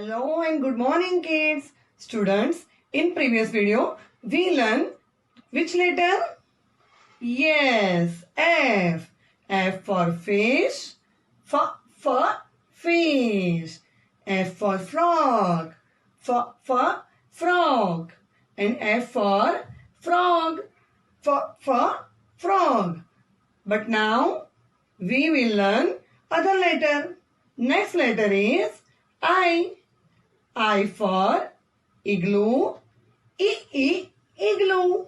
Hello and good morning kids. Students, in previous video we learned which letter? Yes, F. F for fish. For fish. F for frog. For frog. And F for frog. For frog. But now we will learn other letter. Next letter is I. I for igloo. Igloo.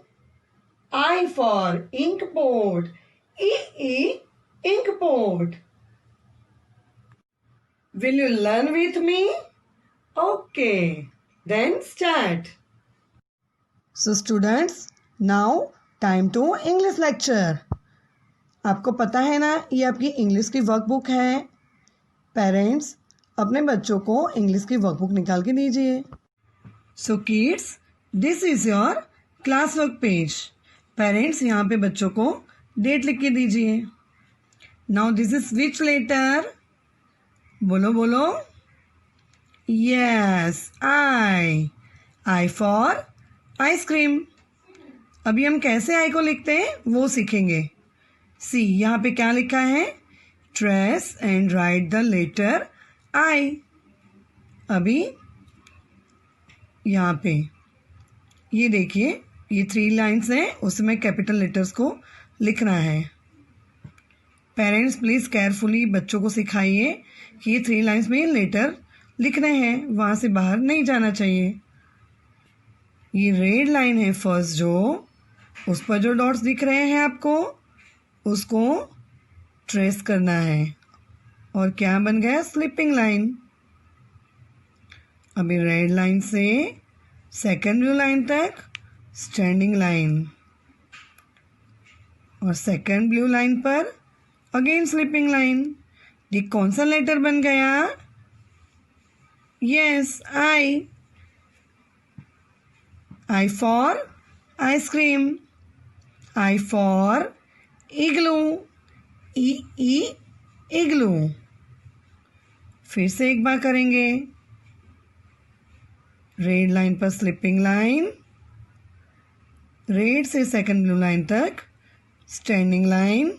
I for inkpot. Inkpot. Will you learn with me? Okay. Then start. So students, now time to English lecture. आपको पता है ना, ये आपकी English की workbook है. Parents अपने बच्चों को इंग्लिश की वर्कबुक निकाल के दीजिए. So kids, this is your class work page. Parents यहाँ पे बच्चों को डेट लिख के दीजिए. Now this is which letter? बोलो बोलो. Yes, I for ice cream. अभी हम कैसे आई को लिखते हैं वो सीखेंगे. सी, यहाँ पे क्या लिखा है? Trace and write the letter I. अभी यहाँ पे ये देखिए, ये 3 लाइन्स हैं, उसमें कैपिटल लेटर्स को लिखना है. पेरेंट्स प्लीज़ केयरफुली बच्चों को सिखाइए कि ये 3 लाइन्स में लेटर लिखने हैं, वहाँ से बाहर नहीं जाना चाहिए. ये रेड लाइन है फर्स्ट, जो उस पर जो डॉट्स दिख रहे हैं आपको, उसको ट्रेस करना है. और क्या बन गया? Sleeping line. अभी रेड लाइन से सेकंड ब्लू लाइन तक स्टैंडिंग लाइन, और सेकंड ब्लू लाइन पर अगेन स्लिपिंग लाइन. ये कौन सा लेटर बन गया? Yes, I for ice cream. I for igloo. Igloo. फिर से एक बार करेंगे. रेड लाइन पर स्लिपिंग लाइन, रेड से सेकंड ब्लू लाइन तक standing line,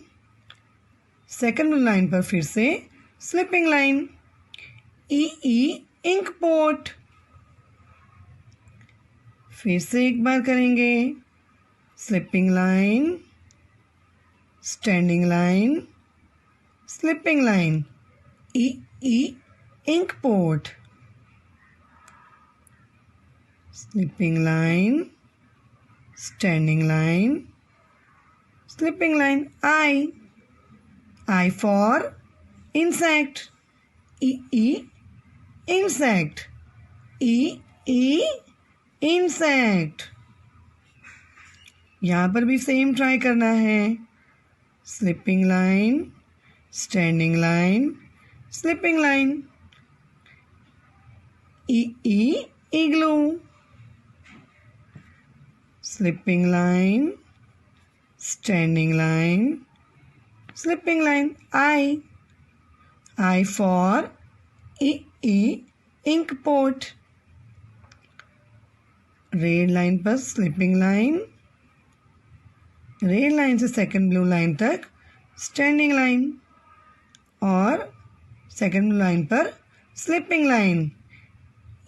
second blue line पर फिर से स्लिपिंग लाइन. Ink pot. फिर से एक बार करेंगे. Sleeping line, standing line, sleeping line. Ink pot. Sleeping line, standing line, sleeping line. I for insect. Insect. Insect. यहाँ पर भी सेम ट्राई करना है. Sleeping line, standing line, sleeping line. Igloo. Sleeping line, standing line, sleeping line. I for ink pot. Red line पर sleeping line, red line से second blue line तक standing line, और second blue line पर sleeping line.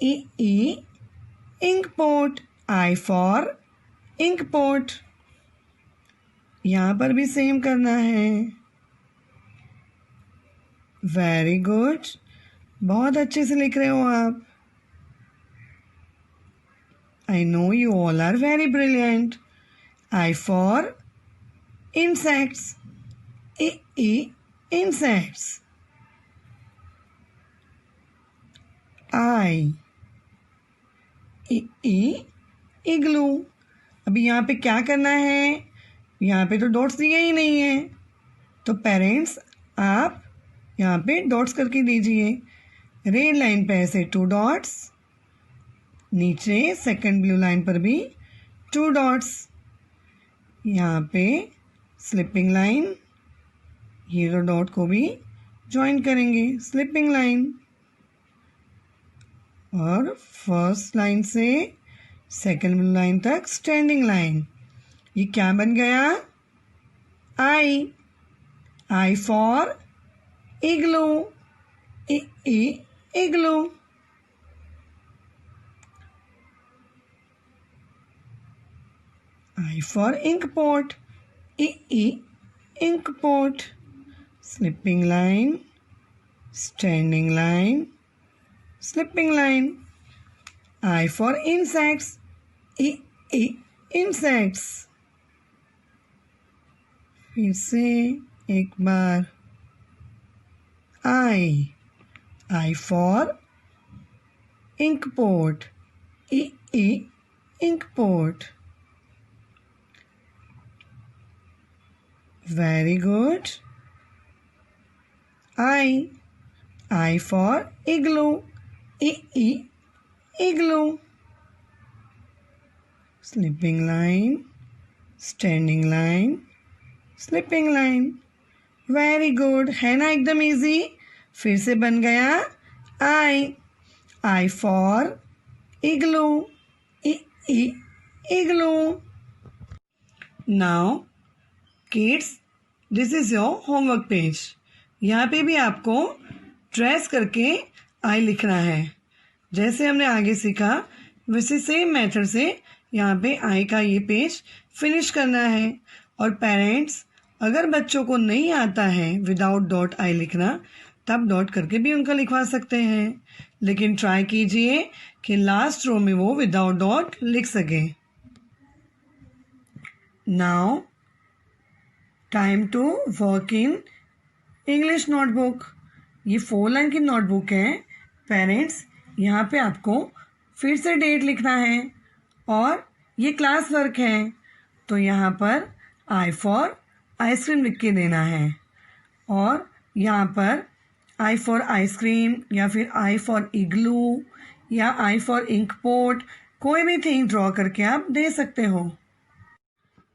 Ink pot. I for ink pot. यहाँ पर भी same करना है. वेरी गुड, बहुत अच्छे से लिख रहे हो आप. I know you all are very brilliant. I for insects. Insects. Igloo. अभी यहाँ पे क्या करना है? यहाँ पे तो डॉट्स दिए ही नहीं है, तो पेरेंट्स आप यहाँ पे डॉट्स करके दीजिए. रेड लाइन पे ऐसे 2 डॉट्स, नीचे सेकंड ब्लू लाइन पर भी 2 डॉट्स. यहाँ पे स्लिपिंग लाइन, ये दो डॉट को भी ज्वाइन करेंगे. Sleeping line. और फर्स्ट लाइन से सेकंड लाइन तक स्टैंडिंग लाइन। ये क्या बन गया? I for igloo, igloo. I for ink pot, ink pot. Slipping line, standing line, slipping line. I for insects, insects. फिर से एक बार I for ink pot, ink pot. Very good. I for igloo, igloo. Slipping line, standing line, slipping line. Very good. है ना एकदम easy? फिर से बन गया I for igloo, igloo. Now kids, this is your homework page. यहाँ पे भी आपको ट्रेस करके आई लिखना है। जैसे हमने आगे सीखा वैसे सेम मेथड से यहाँ पे आई का ये पेज फिनिश करना है। और पेरेंट्स, अगर बच्चों को नहीं आता है विदाउट डॉट आई लिखना, तब डॉट करके भी उनका लिखवा सकते हैं, लेकिन ट्राई कीजिए कि लास्ट रो में वो विदाउट डॉट लिख सके। Now time to work in English notebook. ये 4 लाइन की नोटबुक है। पेरेंट्स, यहाँ पे आपको फिर से डेट लिखना है और ये क्लास वर्क है, तो यहाँ पर आई फॉर आइसक्रीम लिख के देना है और यहाँ पर आई फॉर आइसक्रीम या फिर आई फॉर इग्लू या आई फॉर इंक पोट, कोई भी थिंग ड्रॉ करके आप दे सकते हो।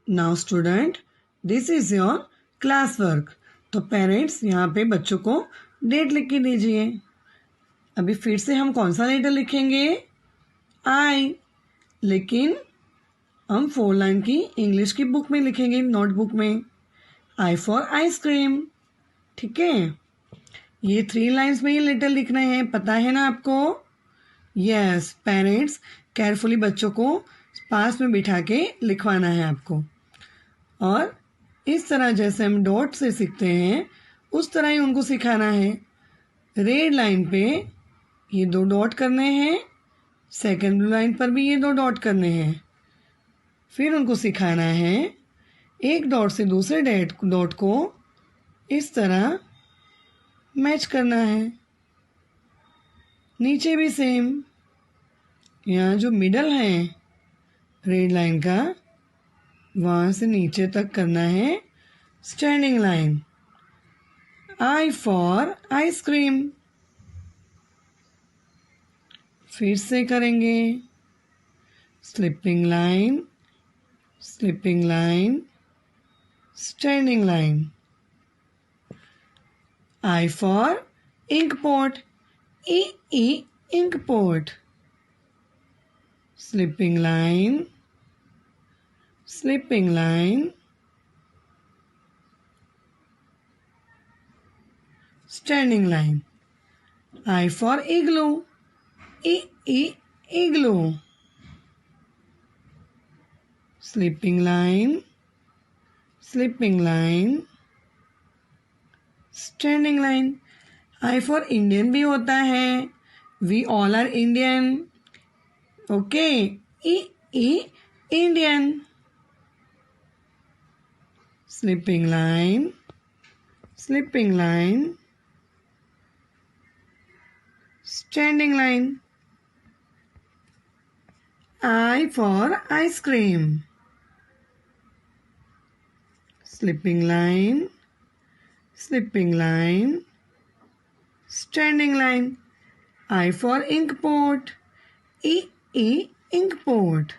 Now student, this is your class work. तो पेरेंट्स, यहाँ पे बच्चों को डेट लिख के दीजिए। अभी फिर से हम कौन सा लेटर लिखेंगे? आई, लेकिन हम 4 लाइन की इंग्लिश की बुक में लिखेंगे, नोटबुक में। आई फॉर आइसक्रीम, ठीक है। ये 3 लाइन्स में ये लेटर लिखना है, पता है ना आपको? यस पेरेंट्स, केयरफुली बच्चों को पास में बिठा के लिखवाना है आपको। और इस तरह जैसे हम डॉट से सीखते हैं उस तरह ही उनको सिखाना है। रेड लाइन पे ये 2 डॉट करने हैं, सेकंड लाइन पर भी ये 2 डॉट करने हैं। फिर उनको सिखाना है एक डॉट से दूसरे डॉट को इस तरह मैच करना है। नीचे भी सेम, यहाँ जो मिडल है रेड लाइन का, वहाँ से नीचे तक करना है standing line. I for ice cream, फिर से करेंगे sleeping line, sleeping line, standing line. I for ink pot, ink pot, sleeping line, sleeping line, standing line. I for igloo, igloo, sleeping line, sleeping line, standing line. I for Indian भी होता है, we all are Indian, okay, Indian. Sleeping line, sleeping line, standing line. I for ice cream, slipping line, slipping line, standing line. I for ink pot, ink pot,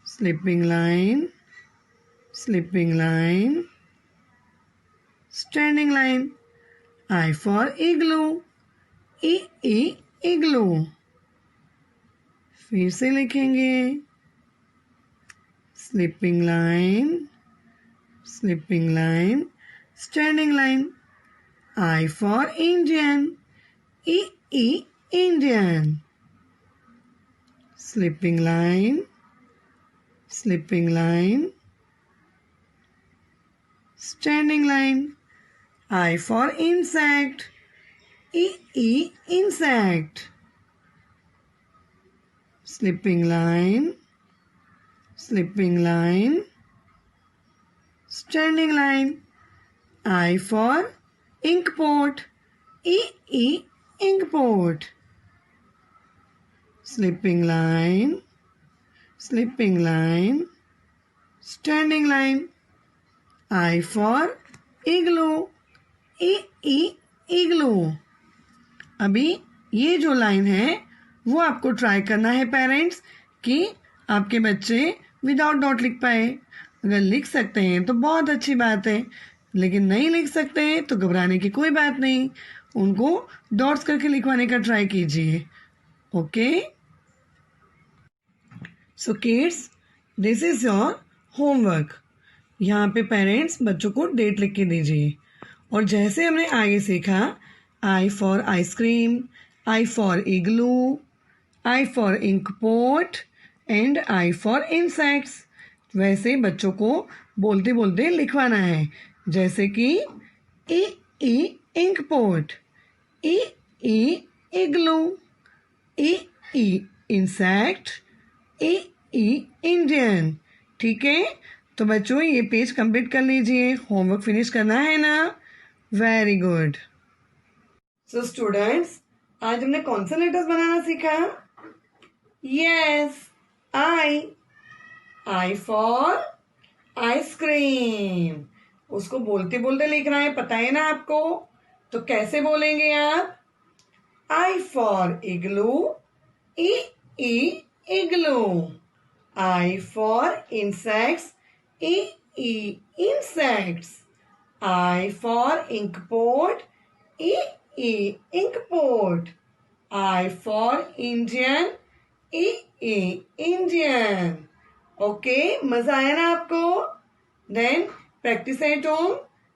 slipping line, slipping line, standing line. I for igloo, igloo. फिर से लिखेंगे sleeping line, sleeping line, standing line. I for Indian. Indian. Sleeping line, sleeping line, standing line. I for insect. Insect. Sleeping line, sleeping line, standing line. I for ink pot. Ink pot. Sleeping line, sleeping line, standing line. I for igloo. Igloo. अभी ये जो line है वो आपको try करना है parents कि आपके बच्चे विदाउट डॉट लिख पाए. अगर लिख सकते हैं तो बहुत अच्छी बात है, लेकिन नहीं लिख सकते हैं तो घबराने की कोई बात नहीं. उनको डॉट्स करके लिखवाने का ट्राई कीजिए. Okay. So kids, this is your homework. यहाँ पे पेरेंट्स बच्चों को डेट लिख के दीजिए. और जैसे हमने आगे सीखा, I for ice cream, I for igloo, I for ink pot and I for insects, वैसे बच्चों को बोलते बोलते लिखवाना है. जैसे कि ई इंक पोट, ई इग्लू, ई इंसेक्ट, ई इंडियन. ठीक है, तो बच्चों ये पेज कंप्लीट कर लीजिए. होमवर्क फिनिश करना है ना? Very good. सो स्टूडेंट्स, आज हमने कौन सा लेटर्स बनाना सीखा? Yes, I for ice cream. उसको बोलते बोलते लिखना है, पता है ना आपको? तो कैसे बोलेंगे आप? आई फॉर इग्लू, ई igloo. I for insects, insects. I for ink pot, ink pot. I for Indian, Indian. Okay, मजा आया ना आपको? Then practice at home.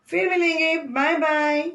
फिर मिलेंगे. Bye bye.